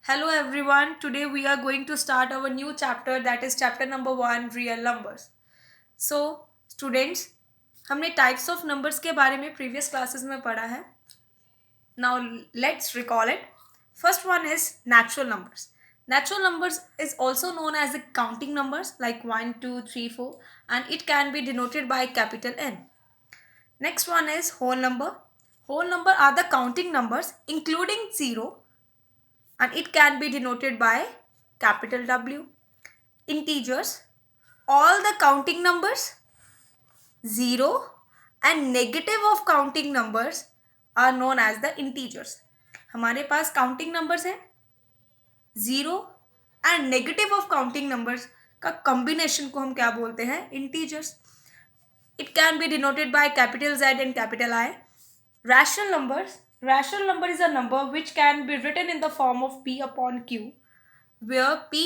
Hello everyone. Today we are going to start our new chapter, that is chapter number 1, real numbers. So students, हमने types of numbers के बारे में previous classes में पढ़ा है. Now let's recall it. First one is natural numbers. Natural numbers is also known as the counting numbers like 1, 2, 3, 4, and it can be denoted by capital N. Next one is whole number. Whole number are the counting numbers including 0, and it can be denoted by capital W. Integers, all the counting numbers, 0 and negative of counting numbers are known as the integers. हमारे पास counting numbers हैं, zero and negative of counting numbers का combination को हम क्या बोलते हैं? Integers. It can be denoted by capital Z and capital I. Rational numbers. Rational number is a number which can be written in the form of P upon Q, where P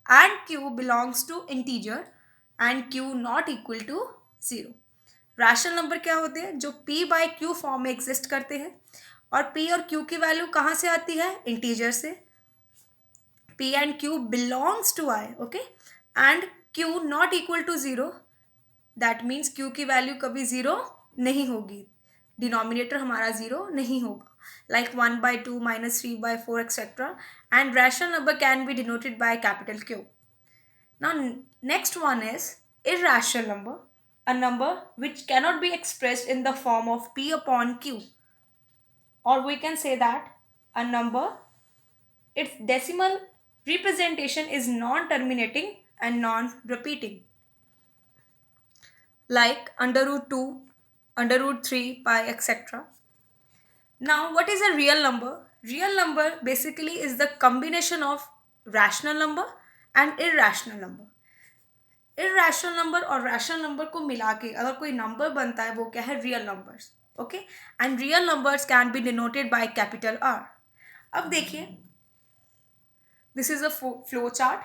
and Q belongs to integer and Q not equal to 0. Rational number क्या होते हैं? जो P by Q form में exist करते हैं. और P और Q की वैल्यू कहाँ से आती है? इंटीजर से. P and Q belongs to I, okay? And Q not equal to 0. That means Q की वैल्यू कभी ज़ीरो नहीं होगी, डिनोमिनेटर हमारा ज़ीरो नहीं होगा, like 1/2 -3/4 etcetera. And rational number can be denoted by capital Q. Now next one is irrational number, a number which cannot be expressed in the form of p upon q, or we can say that a number, its decimal representation is non-terminating and non-repeating, like under root 2, under root 3, pi, etc. Now, what is a real number? Real number basically is the combination of rational number and irrational number. Irrational number और rational number को मिला के अगर कोई number बनता है वो क्या है? real numbers. Okay? And real numbers can be denoted by capital R. अब देखिए, this is a flow chart.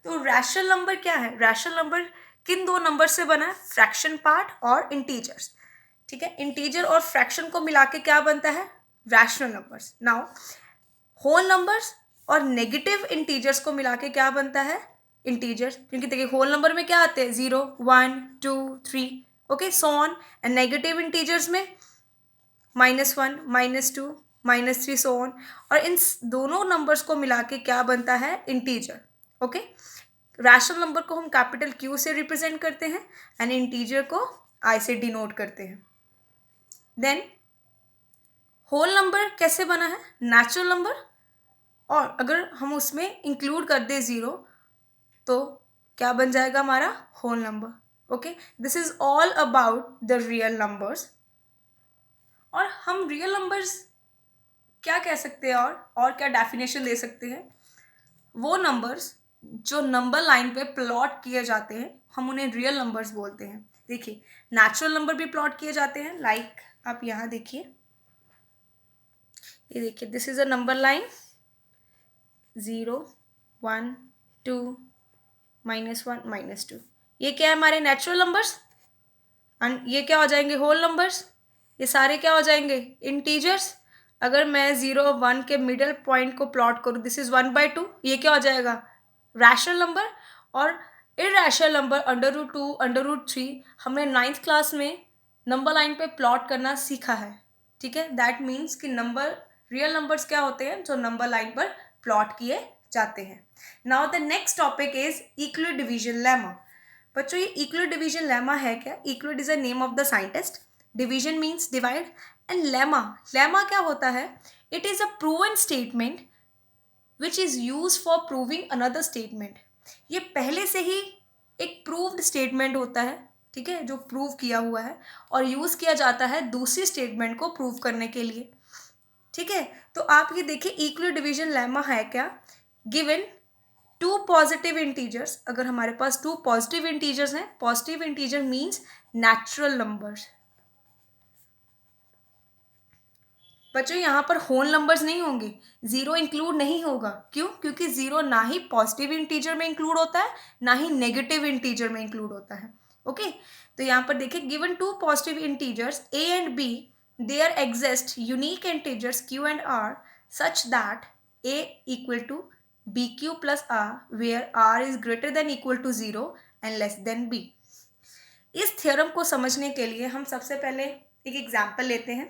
तो rational number क्या है? rational number किन दो नंबर से बना है? फ्रैक्शन पार्ट और इंटीजर्स. ठीक है, इंटीजर और फ्रैक्शन को मिला के क्या बनता है? Rational numbers. Now whole numbers और नेगेटिव इंटीजर्स को मिला के क्या बनता है? इंटीजर्स. क्योंकि देखिए होल नंबर में क्या आते हैं? 0, 1, 2, 3, okay, so on. And negative integers में -1, -2, -3, सो ऑन. और इन दोनों नंबर्स को मिला के क्या बनता है? इंटीजर. ओके, रैशनल नंबर को हम कैपिटल क्यू से रिप्रेजेंट करते हैं एंड इंटीजर को आई से डिनोट करते हैं. देन होल नंबर कैसे बना है? नेचुरल नंबर, और अगर हम उसमें इंक्लूड कर दें ज़ीरो तो क्या बन जाएगा हमारा? Whole number. Okay, this is all about the real numbers. और हम रियल नंबर्स क्या कह सकते हैं और क्या डेफिनेशन दे सकते हैं? वो नंबर्स जो नंबर लाइन पे प्लॉट किए जाते हैं हम उन्हें रियल नंबर्स बोलते हैं. देखिए, नेचुरल नंबर भी प्लॉट किए जाते हैं, लाइक आप यहाँ देखिए, ये देखिए, this is a number line 0, 1, 2, -1, -2. ये क्या है? हमारे नेचुरल नंबर्स. एंड ये क्या हो जाएंगे? Whole numbers. ये सारे क्या हो जाएंगे? इंटीजर्स. अगर मैं 0 और 1 के मिडल पॉइंट को प्लॉट करूँ, दिस इज 1/2, ये क्या हो जाएगा? Rational number. और irrational number under root 2, under root 3 हमने 9th क्लास में नंबर लाइन पे प्लॉट करना सीखा है. ठीक है, दैट मीन्स कि नंबर रियल नंबर्स क्या होते हैं? जो नंबर लाइन पर प्लॉट किए जाते हैं. Now the next topic is equal division lemma. बच्चों, ये इक्वल डिवीजन लेमा है क्या? Equal is a name of the scientist, division means divide, and lemma, lemma क्या होता है? It is a proven statement which is use for proving another statement. ये पहले से ही एक प्रूव्ड स्टेटमेंट होता है, ठीक है, जो प्रूव किया हुआ है और यूज किया जाता है दूसरी स्टेटमेंट को प्रूव करने के लिए. ठीक है, तो आप ये देखिए, इक्वल डिवीजन लेमा है क्या? गिवन टू पॉजिटिव इंटीजर्स, अगर हमारे पास टू पॉजिटिव इंटीजर्स हैं, positive integer means natural numbers. बच्चों, यहाँ पर होल नंबर्स नहीं होंगे, ज़ीरो इंक्लूड नहीं होगा. क्यों? क्योंकि ज़ीरो ना ही पॉजिटिव इंटीजर में इंक्लूड होता है ना ही नेगेटिव इंटीजर में इंक्लूड होता है. ओके, तो यहाँ पर देखिए, given two positive integers a and b, there exist unique integers q and r such that A equal to BQ plus R where R is greater than equal to 0 and less than B। इस theorem को समझने के लिए हम सबसे पहले एक example लेते हैं।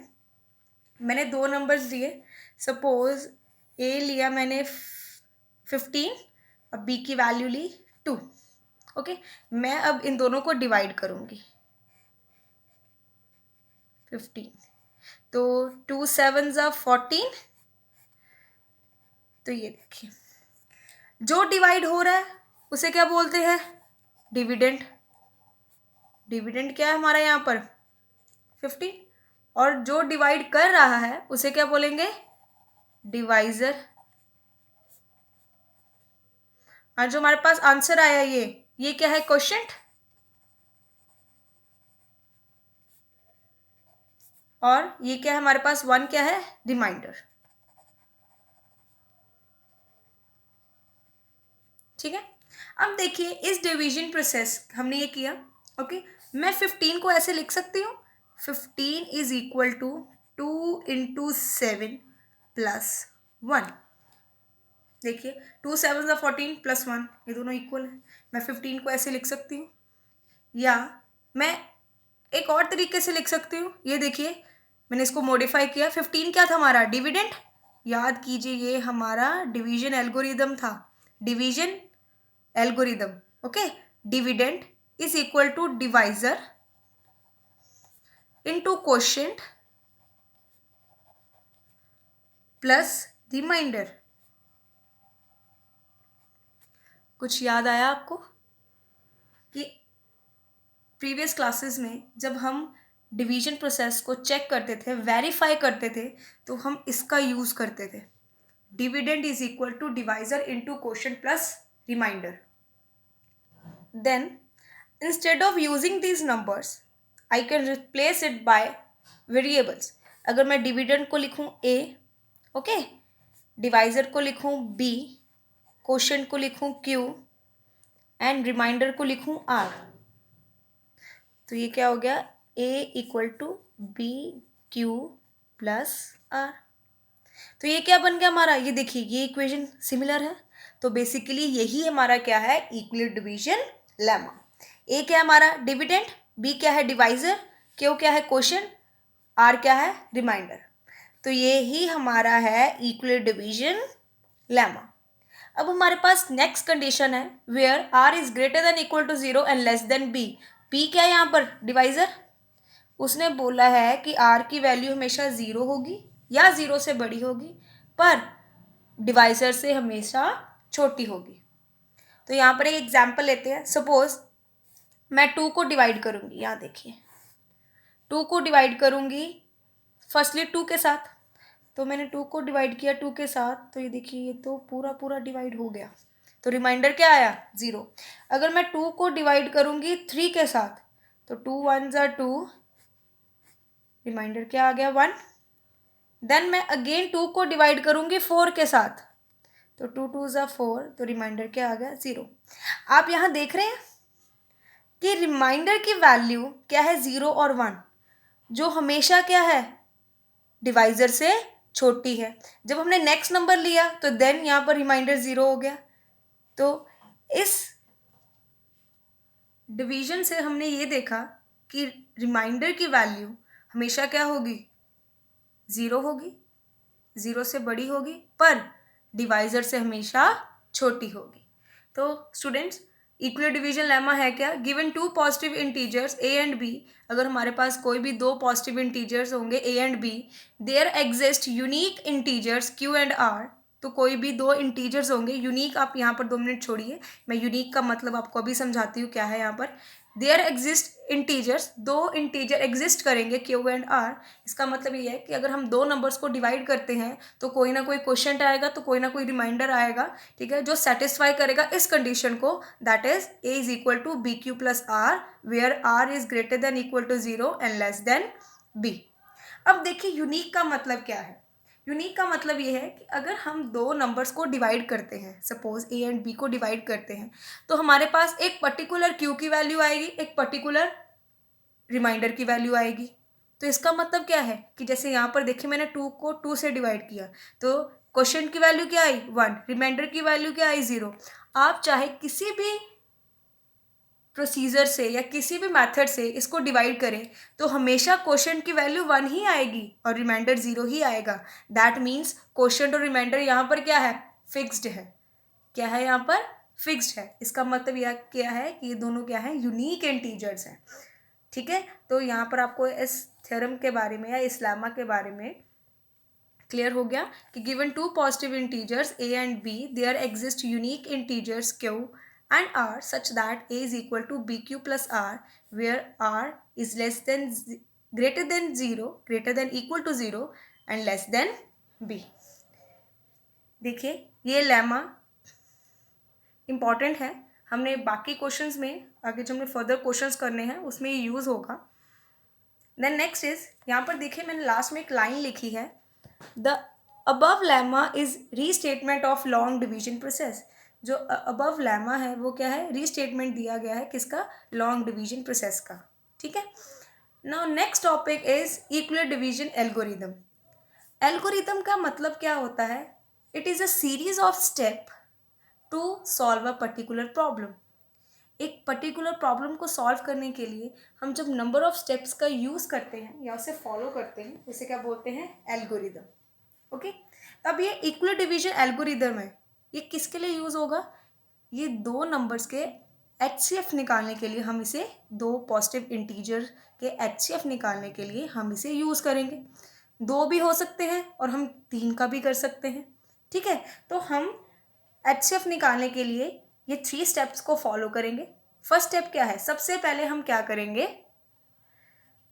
मैंने दो नंबर्स दिए, सपोज A लिया मैंने 15 और B की वैल्यू ली 2। ओके, मैं अब इन दोनों को डिवाइड करूँगी। 15 तो 2 7 ज़ा 14। तो ये देखिए, जो डिवाइड हो रहा है उसे क्या बोलते हैं? डिविडेंड। डिविडेंड क्या है हमारा यहाँ पर? 50। और जो डिवाइड कर रहा है उसे क्या बोलेंगे? डिवाइजर। और जो हमारे पास आंसर आया ये क्या है? क्वोशिएंट। और ये क्या है हमारे पास? 1 क्या है? रिमाइंडर। ठीक है, अब देखिए इस डिवीजन प्रोसेस हमने ये किया। ओके, मैं 15 को ऐसे लिख सकती हूँ, 15 is equal to 2 into 7 plus 1। देखिए 2 7 ज़ा 14 प्लस 1, ये दोनों इक्वल है। मैं 15 को ऐसे लिख सकती हूँ, या मैं एक और तरीके से लिख सकती हूँ। ये देखिए मैंने इसको मॉडिफाई किया। 15 क्या था हमारा? डिविडेंड। याद कीजिए ये हमारा डिवीजन एल्गोरिदम था। Division algorithm. Okay, dividend is equal to divisor into quotient plus remainder. कुछ याद आया आपको कि प्रीवियस क्लासेस में जब हम डिवीजन प्रोसेस को चेक करते थे, वेरीफाई करते थे, तो हम इसका यूज करते थे। Dividend is equal to divisor into quotient plus remainder. Then instead of using these numbers I can replace it by variables। अगर मैं डिविडेंड को लिखूं A, ओके, डिवाइजर को लिखूं B, क्वोशिएंट को लिखूं Q एंड रिमाइंडर को लिखूं R, तो ये क्या हो गया? A equal to B Q plus R. तो ये क्या बन गया हमारा? ये देखिए ये इक्वेशन सिमिलर है। तो बेसिकली यही हमारा क्या है? Euclid division lemma. ए क्या है हमारा? डिविडेंड, बी क्या है? डिवाइजर, क्यू क्या है? क्वोशिएंट, आर क्या है? रिमाइंडर। तो ये ही हमारा है यूक्लिड डिवीजन लेमा। अब हमारे पास नेक्स्ट कंडीशन है where R is greater than equal to 0 and less than B. B क्या है यहाँ पर? डिवाइजर। उसने बोला है कि आर की वैल्यू हमेशा 0 होगी या 0 से बड़ी होगी, पर डिवाइजर से हमेशा छोटी होगी। तो यहाँ पर एक एग्जाम्पल लेते हैं। सपोज मैं 2 को डिवाइड करूँगी, यहाँ देखिए 2 को डिवाइड करूँगी फर्स्टली 2 के साथ। तो मैंने 2 को डिवाइड किया 2 के साथ, तो ये देखिए ये तो पूरा पूरा डिवाइड हो गया, तो रिमाइंडर क्या आया? 0। अगर मैं 2 को डिवाइड करूँगी 3 के साथ, तो 2 1 ज़ा 2, रिमाइंडर क्या आ गया? 1। देन मैं अगेन 2 को डिवाइड करूँगी 4 के साथ, तो 2 2 ज़ा 4, तो रिमाइंडर क्या आ गया? 0। आप यहाँ देख रहे हैं कि रिमाइंडर की वैल्यू क्या है? 0 और 1, जो हमेशा क्या है? डिवाइजर से छोटी है। जब हमने नेक्स्ट नंबर लिया तो देन यहाँ पर रिमाइंडर 0 हो गया। तो इस डिवीजन से हमने ये देखा कि रिमाइंडर की वैल्यू हमेशा क्या होगी? 0 होगी, 0 से बड़ी होगी, पर डिवाइजर से हमेशा छोटी होगी। तो स्टूडेंट्स, इक्वल डिवीजन लेमा है क्या? Given two positive integers A and B, अगर हमारे पास कोई भी दो पॉजिटिव इंटीजर्स होंगे A and B, there exist unique integers Q and R, तो कोई भी दो इंटीजर्स होंगे यूनिक। आप यहाँ पर 2 मिनट छोड़िए, मैं यूनिक का मतलब आपको अभी समझाती हूँ क्या है यहाँ पर। देयर एग्जिस्ट इंटीजर्स, दो इंटीजर एग्जिस्ट करेंगे क्यू एंड आर। इसका मतलब ये है कि अगर हम दो नंबर्स को डिवाइड करते हैं तो कोई ना कोई क्वोशिएंट आएगा, तो कोई ना कोई रिमाइंडर आएगा, ठीक है, जो सेटिस्फाई करेगा इस कंडीशन को, that is A is equal to B Q plus R where R is greater than equal to 0 and less than B. अब देखिए यूनिक का मतलब क्या है? यूनिक का मतलब ये है कि अगर हम दो नंबर्स को डिवाइड करते हैं, सपोज ए एंड बी को डिवाइड करते हैं, तो हमारे पास एक पर्टिकुलर क्यू की वैल्यू आएगी, एक पर्टिकुलर रिमाइंडर की वैल्यू आएगी। तो इसका मतलब क्या है कि जैसे यहाँ पर देखिए मैंने 2 को 2 से डिवाइड किया, तो क्वोशिएंट की वैल्यू क्या आई 1, रिमाइंडर की वैल्यू क्या आई 0। आप चाहे किसी भी प्रोसीजर से या किसी भी मेथड से इसको डिवाइड करें तो हमेशा क्वोशिएंट की वैल्यू 1 ही आएगी और रिमाइंडर 0 ही आएगा। दैट मीन्स क्वोशिएंट और रिमाइंडर यहाँ पर क्या है, फिक्स्ड है। क्या है यहाँ पर, फिक्स्ड है। इसका मतलब यह क्या है कि ये दोनों क्या है, यूनिक इंटीजर्स हैं। ठीक है, तो यहाँ पर आपको इस थ्योरम के बारे में या इस लेमा के बारे में क्लियर हो गया कि given two positive integers a and b, there exist unique integers q and r such that a is equal to bq plus r, where r is greater than 0, greater than equal to 0 and less than b। देखिए ये lemma important है, हमने बाकी questions में आगे जो हमने further questions करने हैं उसमें ये यूज़ होगा। देन नेक्स्ट इज, यहाँ पर देखिए मैंने लास्ट में एक लाइन लिखी है, the above lemma is restatement of long division process. जो अबव लेमा है वो क्या है, रीस्टेटमेंट दिया गया है किसका, लॉन्ग डिवीजन प्रोसेस का। ठीक है, now next topic is equal division algorithm. Algorithm का मतलब क्या होता है, it is a series of step to solve a particular problem. एक पर्टिकुलर प्रॉब्लम को सॉल्व करने के लिए हम जब नंबर ऑफ स्टेप्स का यूज़ करते हैं या उसे फॉलो करते हैं उसे क्या बोलते हैं, एल्गोरिदम। ओके, तब ये इक्वल डिवीजन एल्गोरिदम है, ये किसके लिए यूज़ होगा, ये दो नंबर्स के HCF निकालने के लिए हम इसे, दो पॉजिटिव इंटीजर के HCF निकालने के लिए हम इसे यूज़ करेंगे। दो भी हो सकते हैं और हम 3 का भी कर सकते हैं। ठीक है, तो हम HCF निकालने के लिए ये 3 स्टेप्स को फॉलो करेंगे। फर्स्ट स्टेप क्या है, सबसे पहले हम क्या करेंगे,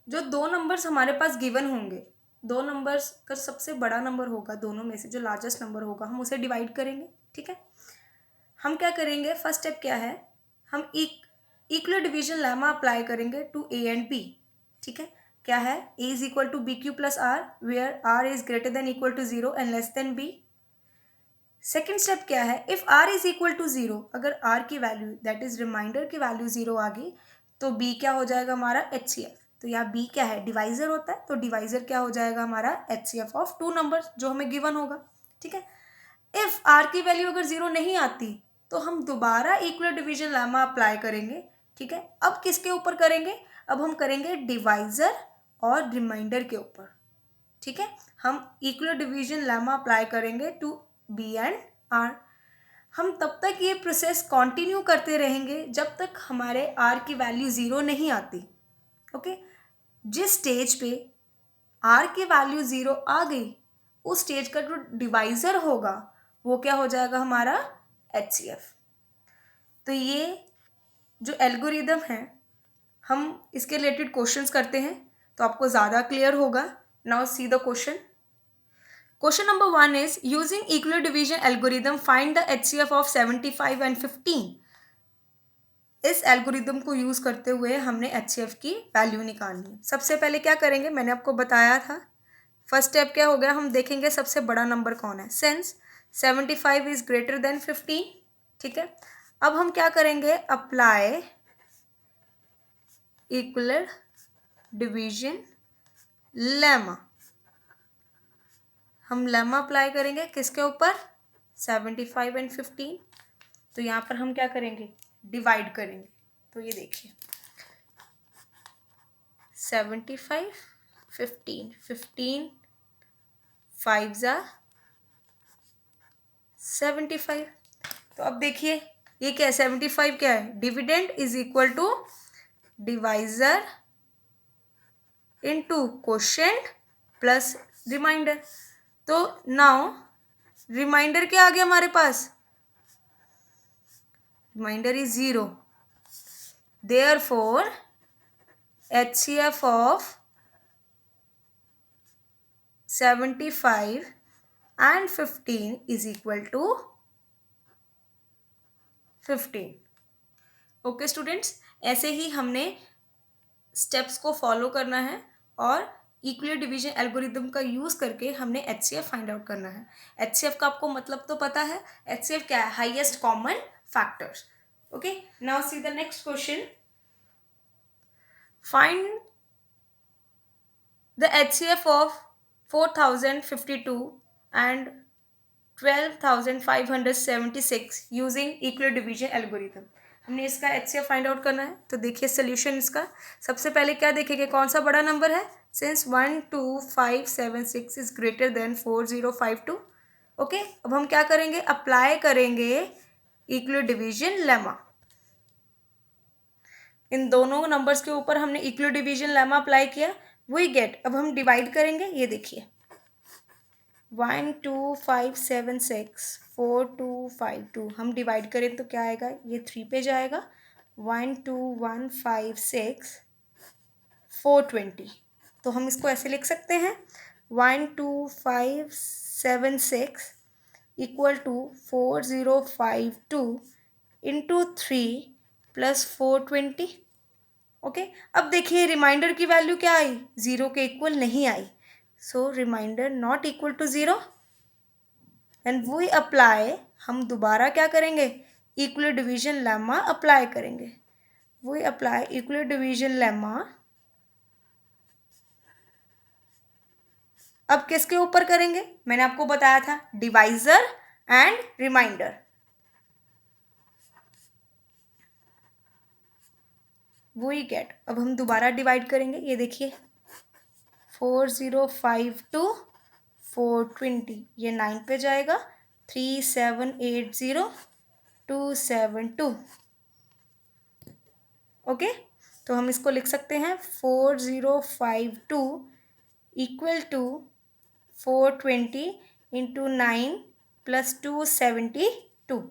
जो दो नंबर्स हमारे पास गिवन होंगे, दो नंबर्स का सबसे बड़ा नंबर होगा दोनों में से, जो लार्जेस्ट नंबर होगा हम उसे डिवाइड करेंगे। ठीक है, हम क्या करेंगे, फर्स्ट स्टेप क्या है, हम इक्वल डिवीजन लेमा अप्लाई करेंगे टू a एंड b। ठीक है, क्या है, a is equal to bq plus r, where r is greater than equal to 0 and less than b। Second step क्या है, if r is equal to 0, अगर r की value that is remainder की value 0 आ गई तो b क्या हो जाएगा हमारा, HCF। तो यहाँ b क्या है, डिवाइजर होता है, तो डिवाइजर क्या हो जाएगा हमारा, HCF ऑफ टू नंबर्स जो हमें गिवन होगा। ठीक है, इफ़ r की वैल्यू अगर 0 नहीं आती तो हम दोबारा इक्वल डिवीजन लेमा अप्लाई करेंगे। ठीक है, अब किसके ऊपर करेंगे, अब हम करेंगे डिवाइजर और रिमाइंडर के ऊपर। ठीक है, हम इक्वल डिवीजन लेमा अप्लाई करेंगे टू b एंड r। हम तब तक ये प्रोसेस कंटिन्यू करते रहेंगे जब तक हमारे r की वैल्यू 0 नहीं आती। ओके, जिस स्टेज पे r की वैल्यू 0 आ गई उस स्टेज का जो डिवाइजर होगा वो क्या हो जाएगा हमारा, HCF। तो ये जो एल्गोरिदम है हम इसके रिलेटेड क्वेश्चंस करते हैं तो आपको ज़्यादा क्लियर होगा। Now see the question. Question number 1 is, using equal division algorithm find the HCF of 75 and 15। इस एल्गोरिदम को यूज़ करते हुए हमने HCF की वैल्यू निकालनी है। सबसे पहले क्या करेंगे, मैंने आपको बताया था, फर्स्ट स्टेप क्या हो गया, हम देखेंगे सबसे बड़ा नंबर कौन है, सिंस 75 इज ग्रेटर देन 15। ठीक है, अब हम क्या करेंगे, अप्लाई इक्वल डिवीजन लेमा। हम लेमा अप्लाई करेंगे किसके ऊपर, 75 एंड 15। तो यहाँ पर हम क्या करेंगे, डिवाइड करेंगे। तो ये देखिए 75 15, 15 5 ज़ा 75। तो अब देखिए ये क्या है, 75 क्या है, dividend is equal to divisor into quotient plus remainder. तो नाउ रिमाइंडर क्या आ गया हमारे पास, remainder is 0, therefore HCF of 75 and 15 is equal to 15। Okay students, ऐसे ही हमने स्टेप्स को फॉलो करना है और इक्वल डिवीजन एल्गोरिदम का यूज़ करके हमने HCF फाइंड आउट करना है। HCF का आपको मतलब तो पता है, HCF क्या है, highest common factors. Okay, now see the next question. Find the HCF of 4052 and 12,576 using equal division algorithm. हमने इसका HCF फाइंड आउट करना है। तो देखिए सोल्यूशन इसका, सबसे पहले क्या देखेंगे, कौन सा बड़ा नंबर है, since 12576 is greater then 4052। Okay, अब हम क्या करेंगे, अप्लाई करेंगे इक्वल डिवीजन लेमा। इन दोनों नंबर्स के ऊपर हमने इक्वल डिवीजन लेमा अप्लाई किया, वी गेट। अब हम डिवाइड करेंगे, ये देखिए 12576 4252 हम डिवाइड करें तो क्या आएगा, ये 3 पे जाएगा, 12156 420। तो हम इसको ऐसे लिख सकते हैं 12576 equal to 4052 into 3 plus 420। Okay, अब देखिए रिमाइंडर की वैल्यू क्या आई, 0 के इक्वल नहीं आई, so remainder not equal to 0 and we apply. हम दोबारा क्या करेंगे, इक्वल डिवीजन लेमा अप्लाई करेंगे। We apply equal division lemma. अब किसके ऊपर करेंगे, मैंने आपको बताया था divisor and remainder. We get. अब हम दोबारा डिवाइड करेंगे, ये देखिए 4052 420, ये 9 पे जाएगा, 3780 272। ओके, तो हम इसको लिख सकते हैं 4052 equal to 420 into 9 plus 272।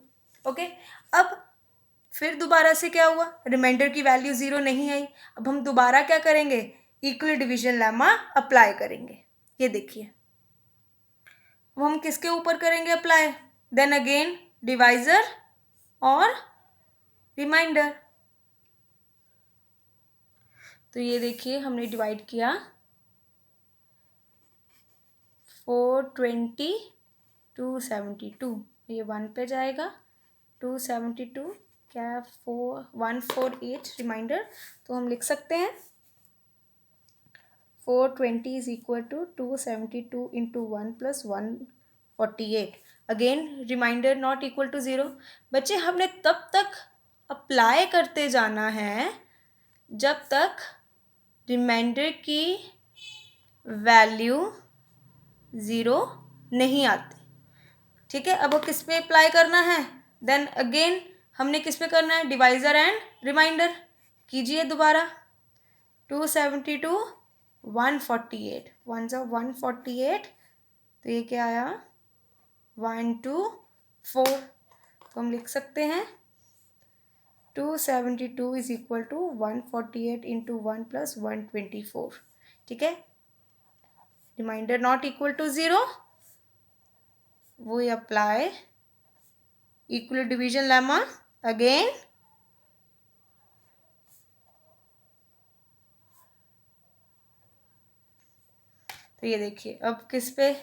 Okay, अब फिर दोबारा से क्या हुआ, रिमाइंडर की वैल्यू 0 नहीं आई। अब हम दोबारा क्या करेंगे, इक्वल डिवीजन लेमा अप्लाई करेंगे। ये देखिए, अब हम किसके ऊपर करेंगे अप्लाई, देन अगेन डिवाइजर और रिमाइंडर। तो ये देखिए हमने डिवाइड किया 420 272, ये 1 पे जाएगा, 272 क्या 148 रिमाइंडर। तो हम लिख सकते हैं 420 is equal to 272 into 1 plus 148। Again remainder not equal to 0। बच्चे हमने तब तक अप्लाई करते जाना है जब तक रिमाइंडर की वैल्यू 0 नहीं आती। ठीक है, अब वो किस पे अप्लाई करना है, देन अगेन हमने किस पे करना है, डिवाइजर एंड रिमाइंडर। कीजिए दोबारा 272 148 1 सा 148, तो ये क्या आया 124। तो हम लिख सकते हैं 272 is equal to 148 into 1 plus 124। ठीक है, remainder not equal to 0, we apply equal division lemma again। तो ये देखिए अब किस पे,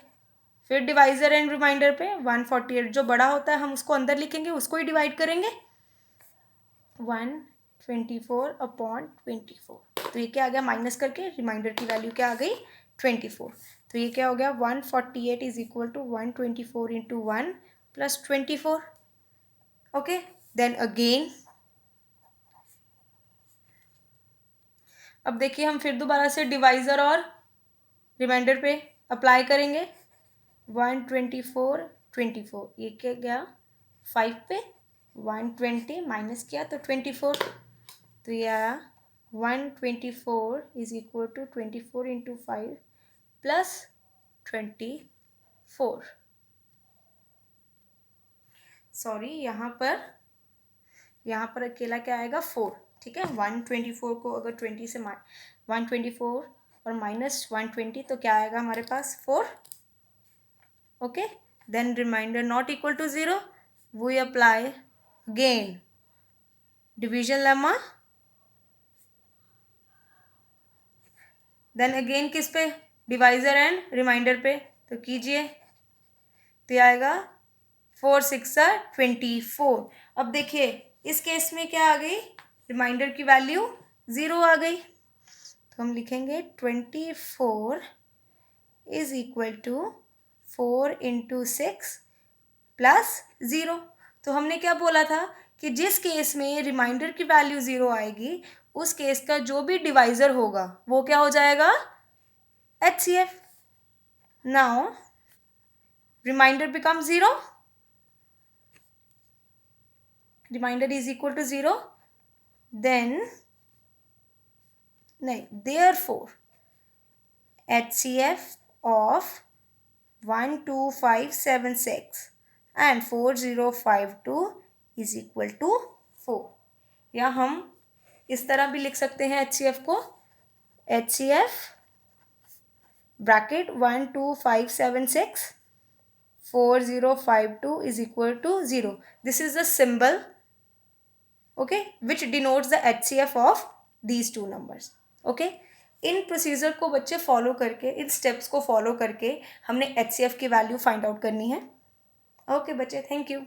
फिर डिवाइजर एंड रिमाइंडर पे 148 जो बड़ा होता है हम उसको अंदर लिखेंगे, उसको ही डिवाइड करेंगे 124 अपॉन 24। तो ये क्या आ गया, माइनस करके रिमाइंडर की वैल्यू क्या आ गई 24। तो ये क्या हो गया 148 is equal to 124 into 1 plus 24। Okay, then again अब देखिए हम फिर दोबारा से डिवाइजर और रिमाइंडर पे अप्लाई करेंगे 124 24, ये क्या गया 5 पे, 120 माइनस किया तो 24। तो ये आया 124 is equal to 24 into 5 plus 24। Sorry, यहाँ पर अकेला क्या आएगा 4। ठीक है, 124 को अगर 20 से 124 और माइनस 120 तो क्या आएगा हमारे पास 4। Okay, then remainder not equal to 0, we apply again division lemma, then again किस पे, डिवाइजर एंड रिमाइंडर पे। तो कीजिए, तो आएगा 4 6 24। अब देखिए इस केस में क्या आ गई, रिमाइंडर की वैल्यू 0 आ गई। तो हम लिखेंगे 24 is equal to 4 into 6 plus 0। तो हमने क्या बोला था कि जिस केस में रिमाइंडर की वैल्यू 0 आएगी उस केस का जो भी डिवाइज़र होगा वो क्या हो जाएगा, HCF। Now remainder become 0, remainder is equal to 0, then नहीं, therefore HCF of 12576 and 4052 is equal to 4। या हम इस तरह भी लिख सकते हैं HCF को, HCF bracket 12576 4052 is equal to 0। This is the symbol, okay, which denotes the HCF of these two numbers, okay। In procedure को बच्चे फॉलो करके, इन स्टेप्स को फॉलो करके हमने HCF की वैल्यू फाइंड आउट करनी है। ओके बच्चे, थैंक यू।